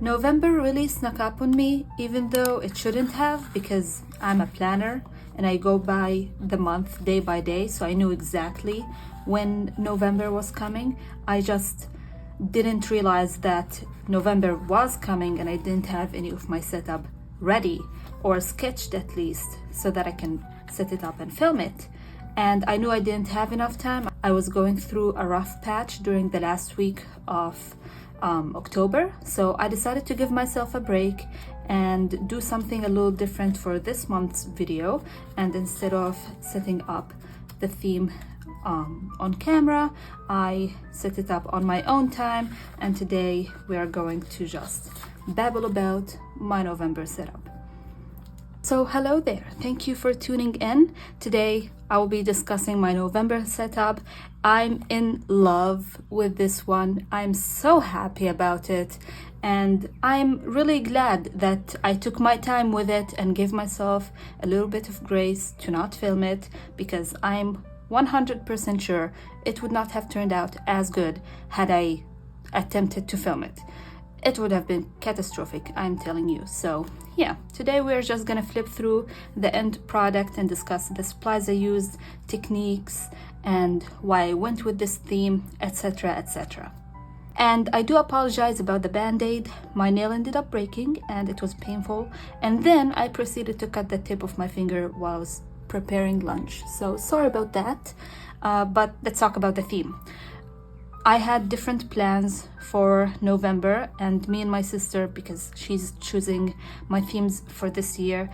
November really snuck up on me, even though it shouldn't have, because I'm a planner and I go by the month day by day, so I knew exactly when November was coming. I just didn't realize that November was coming and I didn't have any of my setup ready or sketched at least so that I can set it up and film it. And I knew I didn't have enough time. I was going through a rough patch during the last week of October, so I decided to give myself a break and do something a little different for this month's video. And instead of setting up the theme on camera, I set it up on my own time, and today we are going to just babble about my November setup. So hello there, thank you for tuning in. Today I will be discussing my November setup. I'm in love with this one. I'm so happy about it, and I'm really glad that I took my time with it and gave myself a little bit of grace to not film it, because I'm 100% sure it would not have turned out as good had I attempted to film it. It would have been catastrophic, I'm telling you. So yeah, today we're just gonna flip through the end product and discuss the supplies I used, techniques, and why I went with this theme, etc, etc. And I do apologize about the band-aid. My nail ended up breaking and it was painful, and then I proceeded to cut the tip of my finger while I was preparing lunch, so sorry about that. But let's talk about the theme. I had different plans for November, and me and my sister, because she's choosing my themes for this year,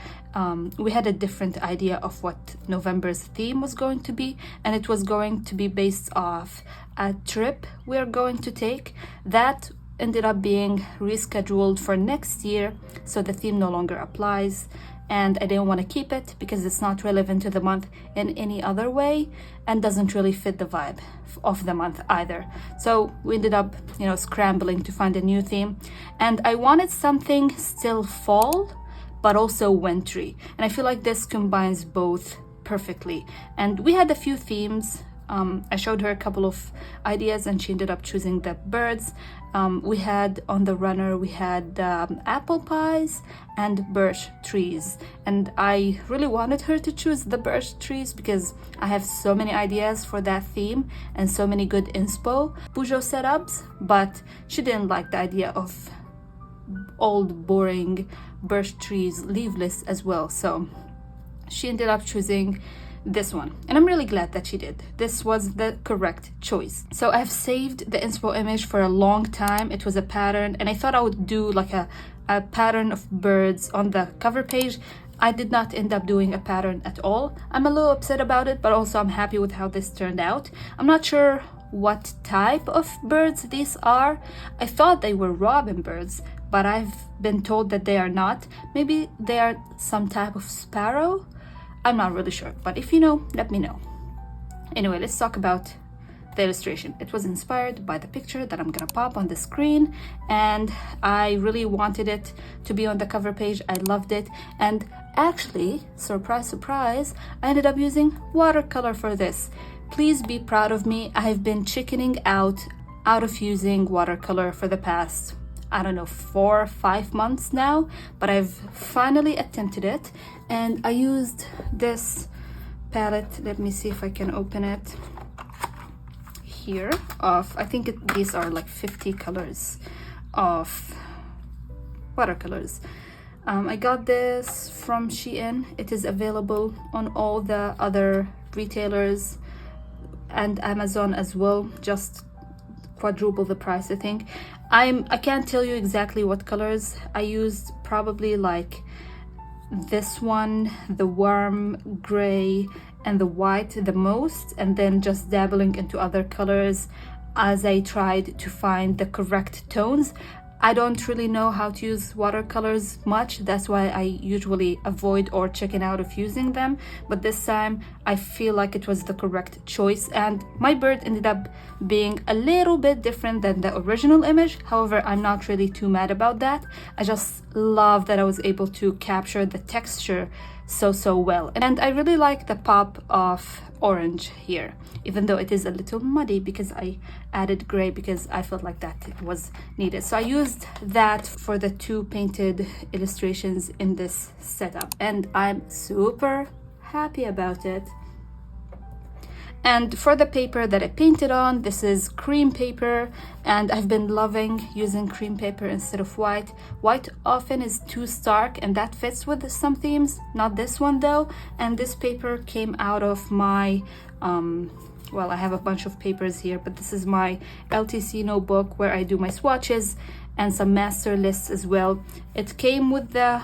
we had a different idea of what November's theme was going to be, and it was going to be based off a trip we're going to take. That ended up being rescheduled for next year, so the theme no longer applies, and I didn't want to keep it because it's not relevant to the month in any other way and doesn't really fit the vibe of the month either. So we ended up, scrambling to find a new theme, and I wanted something still fall but also wintry, and I feel like this combines both perfectly. And we had a few themes. I showed her a couple of ideas and she ended up choosing the birds. We had on the runner, we had apple pies and birch trees, and I really wanted her to choose the birch trees because I have so many ideas for that theme and so many good inspo Peugeot setups, but she didn't like the idea of old boring birch trees, leafless as well, so she ended up choosing this one, and I'm really glad that she did. This was the correct choice. So I've saved the inspo image for a long time. It was a pattern, and I thought I would do like a pattern of birds on the cover page. I did not end up doing a pattern at all. I'm a little upset about it, but also I'm happy with how this turned out. I'm not sure what type of birds these are. I thought they were robin birds, but I've been told that they are not. Maybe they are some type of sparrow. I'm not really sure, but if you know, let me know. Anyway, let's talk about the illustration. It was inspired by the picture that I'm gonna pop on the screen, and I really wanted it to be on the cover page. I loved it, and actually, surprise, surprise, I ended up using watercolor for this. Please be proud of me. I have been chickening out of using watercolor for the past, I don't know, 4 or 5 months now, but I've finally attempted it, and I used this palette. Let me see if I can open it here. I think these are like 50 colors of watercolors. I got this from Shein. It is available on all the other retailers and Amazon as well, just quadruple the price, I think. I can't tell you exactly what colors I used, probably like this one, the warm gray and the white the most, and then just dabbling into other colors as I tried to find the correct tones. I don't really know how to use watercolors much, that's why I usually avoid or chicken out of using them, but this time I feel like it was the correct choice, and my bird ended up being a little bit different than the original image. However, I'm not really too mad about that. I just love that I was able to capture the texture so well. And I really like the pop of orange here, even though it is a little muddy because I added gray because I felt like that was needed. So I used that for the two painted illustrations in this setup, and I'm super happy about it. And for the paper that I painted on, this is cream paper, and I've been loving using cream paper instead of white. White often is too stark, and that fits with some themes, not this one though. And this paper came out of my, well, I have a bunch of papers here, but this is my LTC notebook where I do my swatches and some master lists as well. It came with the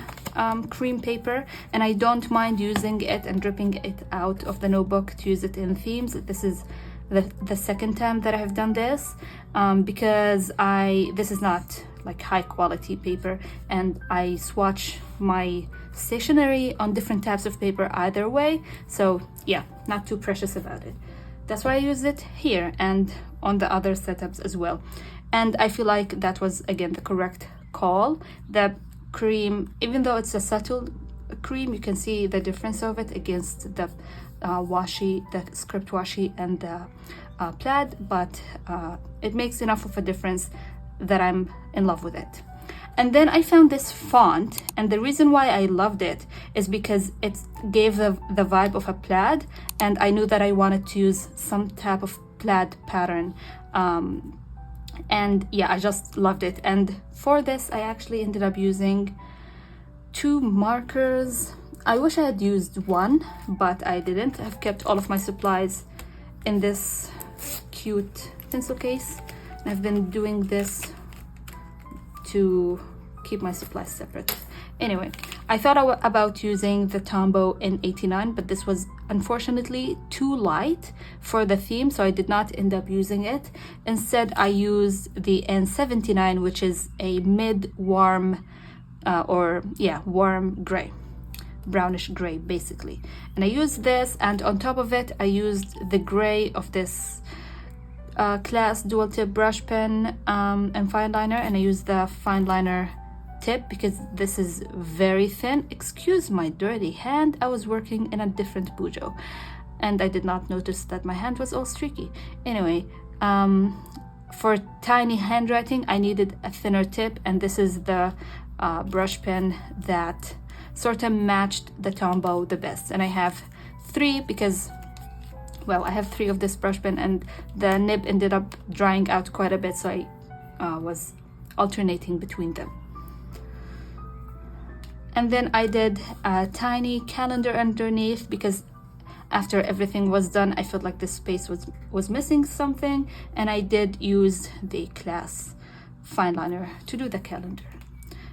cream paper, and I don't mind using it and dripping it out of the notebook to use it in themes. This is the second time that I have done this, because this is not like high quality paper, and I swatch my stationery on different types of paper either way, so yeah, not too precious about it. That's why I use it here and on the other setups as well. And I feel like that was, again, the correct call. The cream, even though it's a subtle cream, you can see the difference of it against the washi, the script washi and the plaid, but it makes enough of a difference that I'm in love with it. And then I found this font, and the reason why I loved it is because it gave the vibe of a plaid, and I knew that I wanted to use some type of plaid pattern. And yeah, I just loved it. And for this, I actually ended up using 2 markers. I wish I had used one, but I didn't. I've kept all of my supplies in this cute pencil case. I've been doing this to keep my supplies separate. Anyway, I thought about using the Tombow N89, but this was unfortunately too light for the theme, so I did not end up using it. Instead, I used the N79, which is a mid-warm warm gray, brownish gray basically. And I used this, and on top of it, I used the gray of this Class dual tip brush pen and fine liner, and I used the fine liner tip because this is very thin. Excuse my dirty hand, I was working in a different bujo and I did not notice that my hand was all streaky. Anyway, for tiny handwriting I needed a thinner tip, and this is the brush pen that sort of matched the Tombow the best. And I have 3 because, well, I have 3 of this brush pen, and the nib ended up drying out quite a bit, so I was alternating between them. And then I did a tiny calendar underneath because after everything was done, I felt like this space was missing something, and I did use the Class fine liner to do the calendar.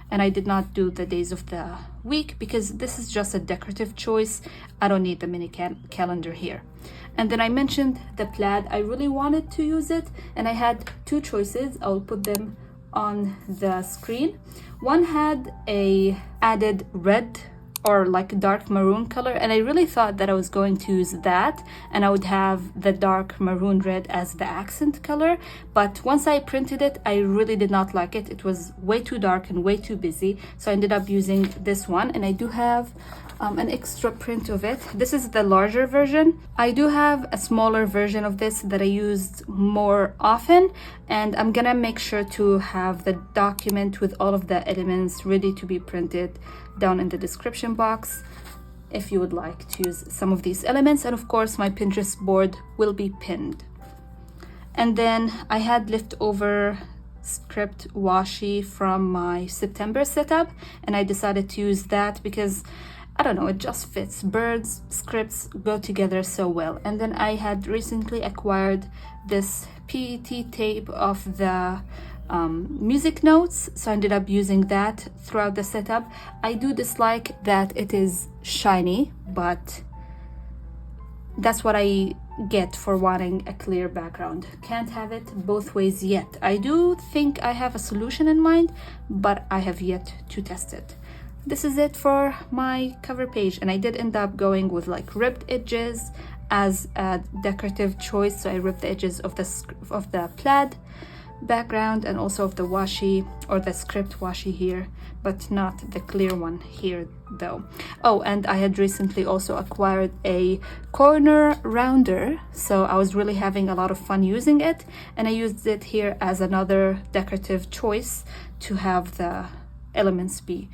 And I did not do the days of the week because this is just a decorative choice. I don't need the mini calendar here. And then I mentioned the plaid. I really wanted to use it, and I had 2 choices. I'll put them on the screen. One had a added red or like dark maroon color, and I really thought that I was going to use that and I would have the dark maroon red as the accent color, but once I printed it, I really did not like it. It was way too dark and way too busy, so I ended up using this one, and I do have an extra print of it. This is the larger version. I do have a smaller version of this that I used more often, and I'm gonna make sure to have the document with all of the elements ready to be printed down in the description box if you would like to use some of these elements. And of course my Pinterest board will be pinned. And then I had leftover script washi from my September setup, and I decided to use that because I don't know, it just fits. Birds, scripts go together so well. And then I had recently acquired this PET tape of the music notes, so I ended up using that throughout the setup. I do dislike that it is shiny, but that's what I get for wanting a clear background. Can't have it both ways yet. I do think I have a solution in mind, but I have yet to test it. This is it for my cover page, and I did end up going with like ribbed edges as a decorative choice, so I ripped the edges of the plaid background and also of the washi or the script washi here, but not the clear one here though. Oh, and I had recently also acquired a corner rounder, so I was really having a lot of fun using it, and I used it here as another decorative choice to have the elements be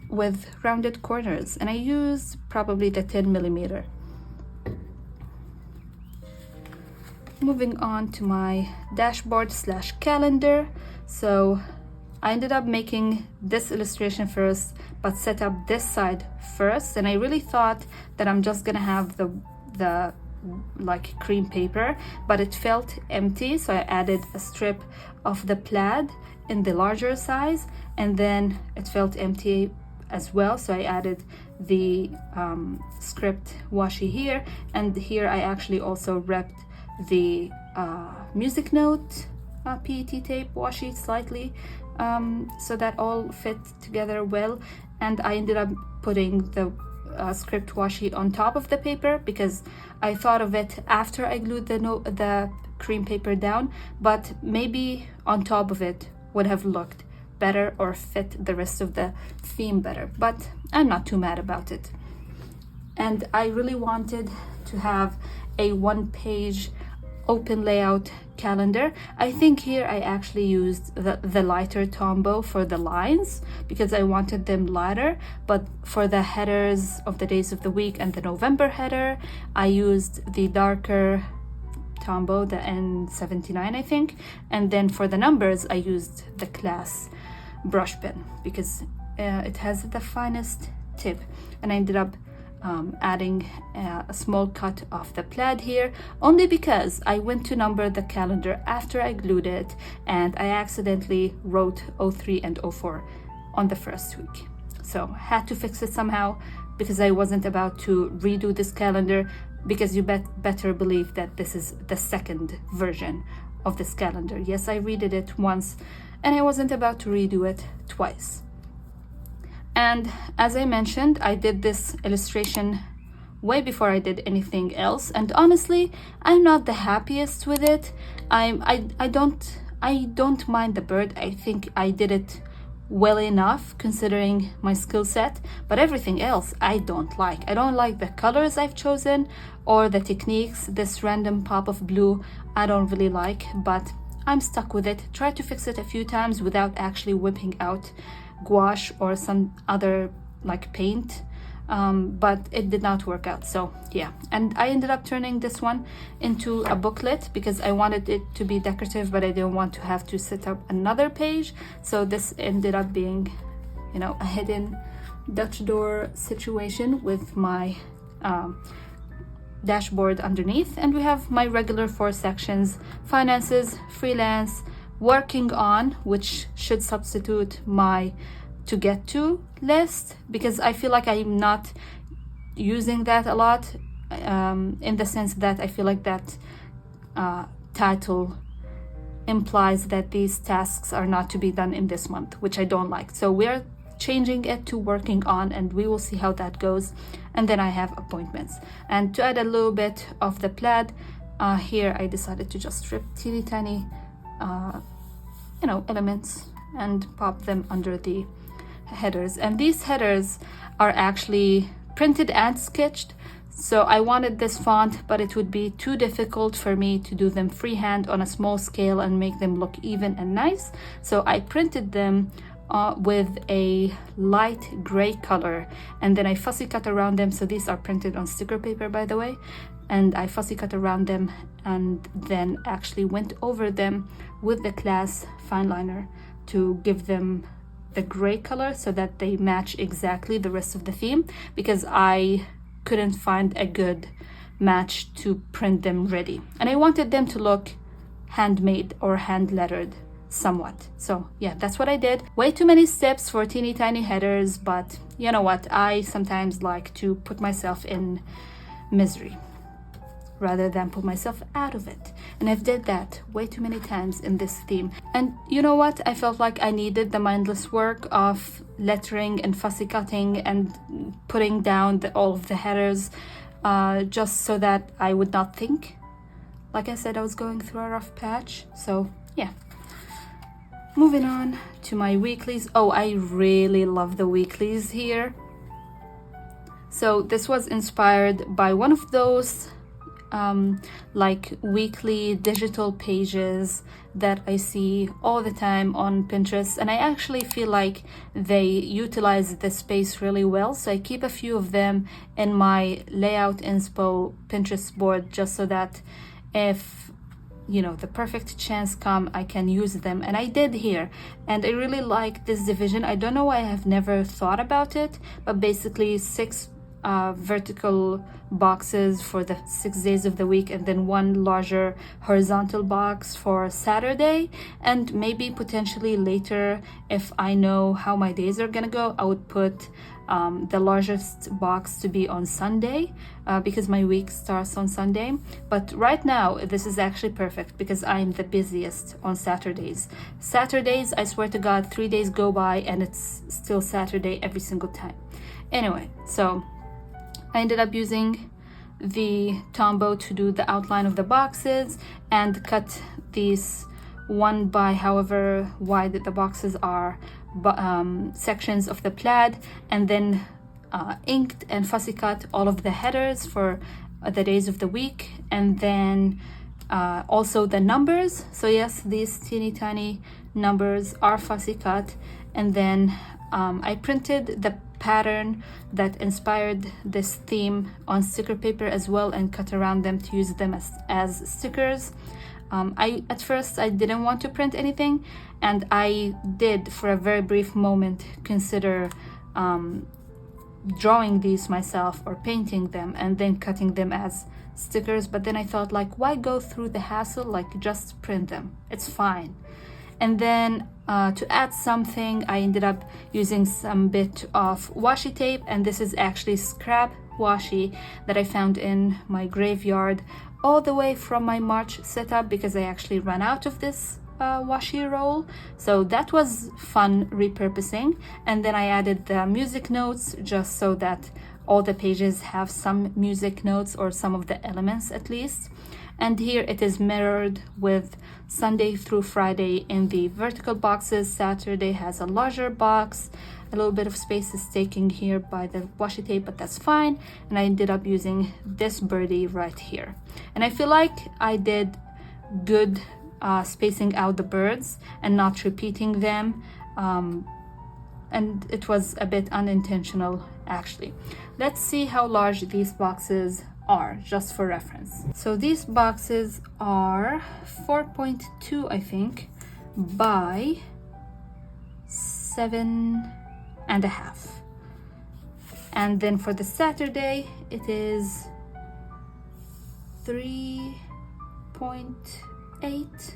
with rounded corners, and I used probably the 10mm. Moving on to my dashboard slash calendar. So I ended up making this illustration first, but set up this side first, and I really thought that I'm just gonna have the like cream paper, but it felt empty, so I added a strip of the plaid in the larger size, and then it felt empty as well, so I added the script washi here, and here I actually also wrapped the music note PET tape washi slightly, so that all fit together well. And I ended up putting the script washi on top of the paper because I thought of it after I glued the cream paper down, but maybe on top of it would have looked better or fit the rest of the theme better, but I'm not too mad about it. And I really wanted to have a one-page open layout calendar. I think here I actually used the lighter Tombow for the lines because I wanted them lighter, but for the headers of the days of the week and the November header, I used the darker Tombow, the N79 I think, and then for the numbers I used the Class brush pen because it has the finest tip. And I ended up adding a small cut of the plaid here only because I went to number the calendar after I glued it, and I accidentally wrote 03 and 04 on the first week, so had to fix it somehow because I wasn't about to redo this calendar, because you better believe that this is the second version of this calendar. Yes, I redid it once and I wasn't about to redo it twice. And as I mentioned, I did this illustration way before I did anything else, and honestly, I'm not the happiest with it. I don't mind the bird. I think I did it well enough considering my skill set, but everything else I don't like. I don't like the colors I've chosen or the techniques. This random pop of blue I don't really like, but I'm stuck with it. Tried to fix it a few times without actually whipping out gouache or some other like paint, but it did not work out. So yeah, and I ended up turning this one into a booklet because I wanted it to be decorative, but I didn't want to have to set up another page. So this ended up being, you know, a hidden Dutch door situation with my dashboard underneath. And we have my regular 4 sections: finances, freelance, working on, which should substitute my to get to list because I feel like I'm not using that a lot, in the sense that I feel like that title implies that these tasks are not to be done in this month, which I don't like. So we're changing it to working on, and we will see how that goes. And then I have appointments. And to add a little bit of the plaid, here I decided to just strip teeny tiny elements and pop them under the headers. And these headers are actually printed and sketched, so I wanted this font, but it would be too difficult for me to do them freehand on a small scale and make them look even and nice. So I printed them with a light gray color, and then I fussy cut around them. So these are printed on sticker paper, by the way, and I fussy cut around them and then actually went over them with the Class fine liner to give them the gray color so that they match exactly the rest of the theme, because I couldn't find a good match to print them ready, and I wanted them to look handmade or hand lettered somewhat. So yeah, that's what I did. Way too many steps for teeny tiny headers, but you know what, I sometimes like to put myself in misery rather than pull myself out of it, and I've did that way too many times in this theme. And you know what, I felt like I needed the mindless work of lettering and fussy cutting and putting down all of the headers, just so that I would not think, like I said, I was going through a rough patch. So yeah, Moving on to my weeklies. Oh, I really love the weeklies here. So this was inspired by one of those like weekly digital pages that I see all the time on Pinterest, and I actually feel like they utilize the space really well. So I keep a few of them in my layout inspo Pinterest board, just so that if the perfect chance come, I can use them, and I did here. And I really like this division. I don't know why I have never thought about it, but basically 6 vertical boxes for the 6 days of the week, and then one larger horizontal box for Saturday. And maybe potentially later, if I know how my days are gonna go, I would put the largest box to be on Sunday, because my week starts on Sunday. But right now this is actually perfect because I'm the busiest on Saturdays. I swear to God, 3 days go by and it's still Saturday every single time. Anyway, so I ended up using the Tombow to do the outline of the boxes and cut these 1 by however wide the boxes are, sections of the plaid, and then inked and fussy cut all of the headers for the days of the week, and then also the numbers. So yes, these teeny tiny numbers are fussy cut, and then I printed the pattern that inspired this theme on sticker paper as well and cut around them to use them as stickers. At first I didn't want to print anything, and I did for a very brief moment consider drawing these myself or painting them and then cutting them as stickers, but then I thought, like, why go through the hassle? Like, just print them, it's fine. And then to add something, I ended up using some bit of washi tape, and this is actually scrap washi that I found in my graveyard all the way from my March setup, because I actually ran out of this washi roll. So that was fun repurposing. And then I added the music notes just so that all the pages have some music notes, or some of the elements at least. And here it is mirrored with Sunday through Friday in the vertical boxes. Saturday has a larger box. A little bit of space is taken here by the washi tape, but that's fine. And I ended up using this birdie right here. And I feel like I did good spacing out the birds and not repeating them. And it was a bit unintentional, actually. Let's see how large these boxes are, just for reference. So these boxes are 4.2, I think, by 7.5. And then for the Saturday, it is 3.8,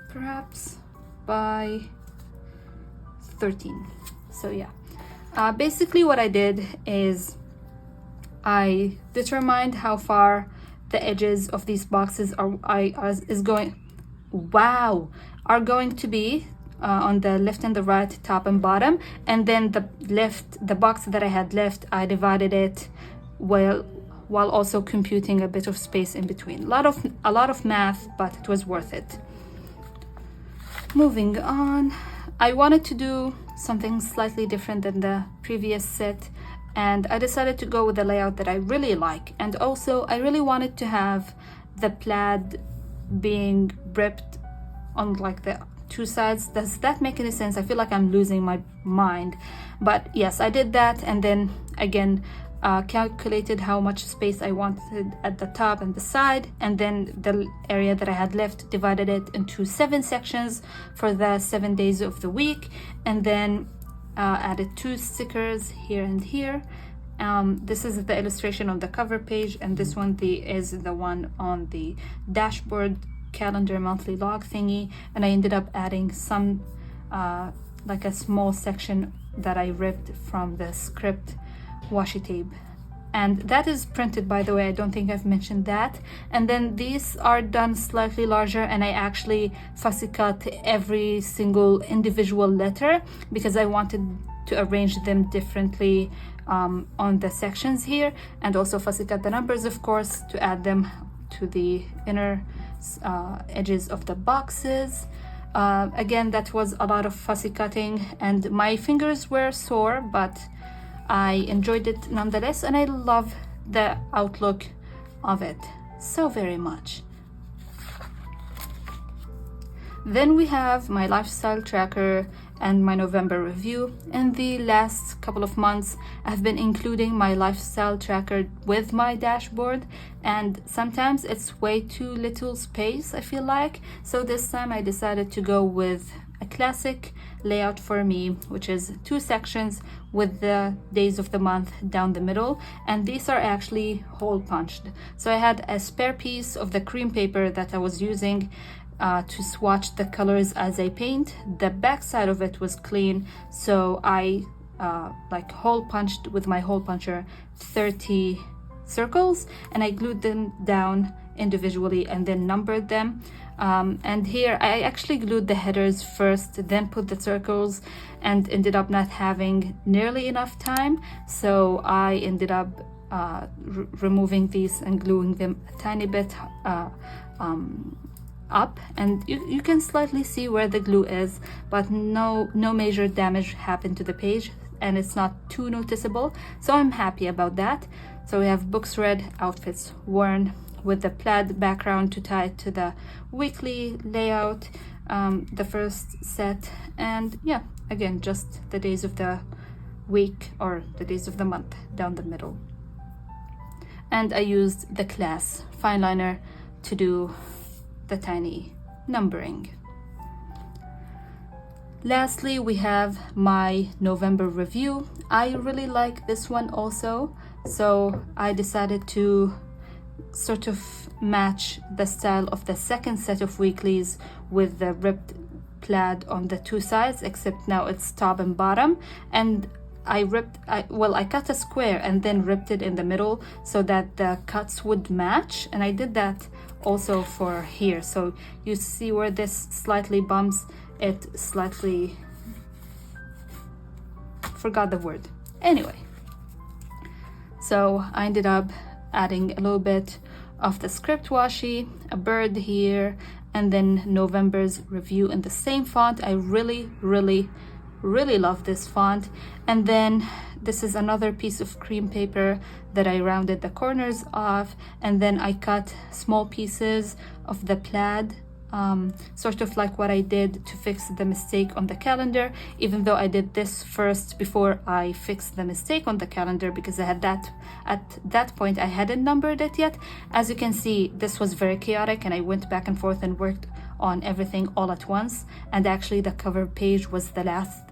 perhaps, by 13. So yeah, basically what I did is I determined how far the edges of these boxes are going to be on the left and the right, top and bottom. And then the box that I had left, I divided it while also computing a bit of space in between. A lot of math, but it was worth it. Moving on, I wanted to do something slightly different than the previous set, and I decided to go with a layout that I really like. And also I really wanted to have the plaid being ripped on like the 2 sides. Does that make any sense? I feel like I'm losing my mind, but yes, I did that. And then again, calculated how much space I wanted at the top and the side, and then the area that I had left, divided it into 7 sections for the 7 days of the week, and then added 2 stickers here and here. This is the illustration on the cover page, and this one is the one on the dashboard calendar monthly log thingy. And I ended up adding some like a small section that I ripped from the script washi tape, and that is printed, by the way. I don't think I've mentioned that. And then these are done slightly larger, and I actually fussy cut every single individual letter because I wanted to arrange them differently on the sections here, and also fussy cut the numbers, of course, to add them to the inner edges of the boxes. Again, that was a lot of fussy cutting and my fingers were sore, but I enjoyed it nonetheless, and I love the outlook of it so very much. Then we have my lifestyle tracker and my November review. In the last couple of months, I've been including my lifestyle tracker with my dashboard, and sometimes it's way too little space, I feel like. So this time I decided to go with a classic layout for me, which is 2 sections with the days of the month down the middle, and these are actually hole punched. So I had a spare piece of the cream paper that I was using to swatch the colors as I paint. The back side of it was clean, so I like hole punched with my hole puncher 30 circles, and I glued them down individually and then numbered them. And here I actually glued the headers first, then put the circles, and ended up not having nearly enough time, so I ended up removing these and gluing them a tiny bit up, and you can slightly see where the glue is, but no major damage happened to the page, and it's not too noticeable, so I'm happy about that. So we have books read, outfits worn, with the plaid background to tie it to the weekly layout, the first set, and yeah, again, just the days of the week or the days of the month down the middle. And I used the class fine liner to do the tiny numbering. Lastly, we have my November review. I really like this one also, so I decided to sort of match the style of the second set of weeklies with the ripped plaid on the 2 sides, except now it's top and bottom, and I cut a square and then ripped it in the middle so that the cuts would match, and I did that also for here. So you see where this slightly bumps, it slightly, forgot the word. Anyway, so I ended up adding a little bit of the script washi, a bird here, and then November's review in the same font. I really love this font. And then this is another piece of cream paper that I rounded the corners off, and then I cut small pieces of the plaid, sort of like what I did to fix the mistake on the calendar, even though I did this first before I fixed the mistake on the calendar, because I had that at that point I hadn't numbered it yet. As you can see, this was very chaotic, and I went back and forth and worked on everything all at once, and actually the cover page was the last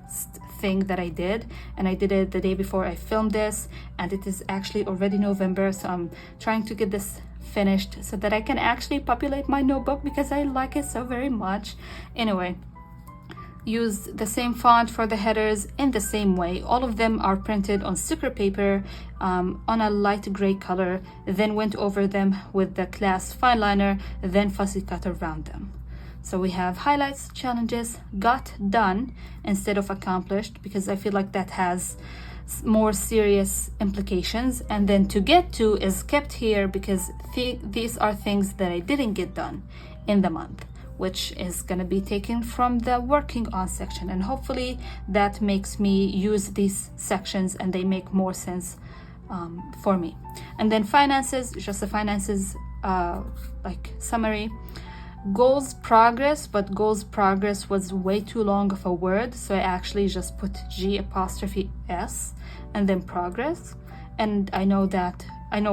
thing that I did, and I did it the day before I filmed this, and it is actually already November, so I'm trying to get this finished so that I can actually populate my notebook because I like it so very much. Anyway, used the same font for the headers in the same way. All of them are printed on sticker paper on a light gray color, then went over them with the class fine liner, then fussy cut around them. So we have highlights, challenges, got done instead of accomplished, because I feel like that has more serious implications, and then to get to is kept here because these are things that I didn't get done in the month, which is going to be taken from the working on section, and hopefully that makes me use these sections and they make more sense for me. And then finances, just the finances like summary. Goals progress, but goals progress was way too long of a word, so I actually just put G'(S) and then progress, and I know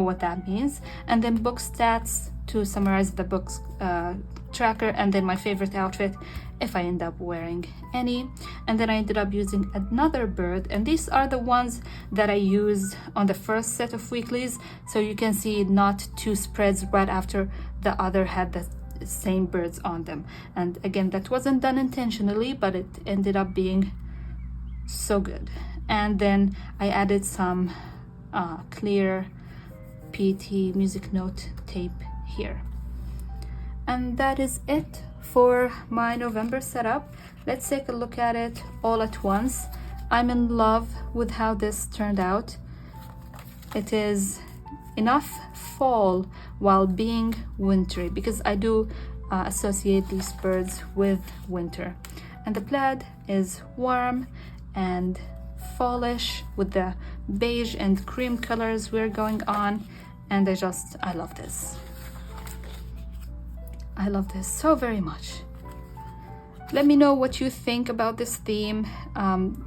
what that means. And then book stats to summarize the books tracker, and then my favorite outfit if I end up wearing any. And then I ended up using another bird, and these are the ones that I used on the first set of weeklies, so you can see not 2 spreads right after the other had the same birds on them. And again, that wasn't done intentionally, but it ended up being so good. And then I added some clear PT music note tape here. And that is it for my November setup. Let's take a look at it all at once. I'm in love with how this turned out. It is enough fall while being wintry, because I do associate these birds with winter. And the plaid is warm and fallish with the beige and cream colors we're going on, and I love this. I love this so very much. Let me know what you think about this theme.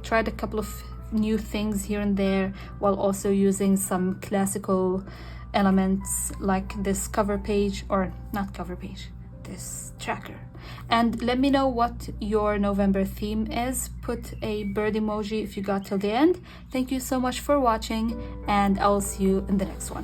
Tried a couple of new things here and there while also using some classical elements like this cover page, or not cover page, this tracker. And let me know what your November theme is. Put a bird emoji if you got till the end. Thank you so much for watching, and I'll see you in the next one.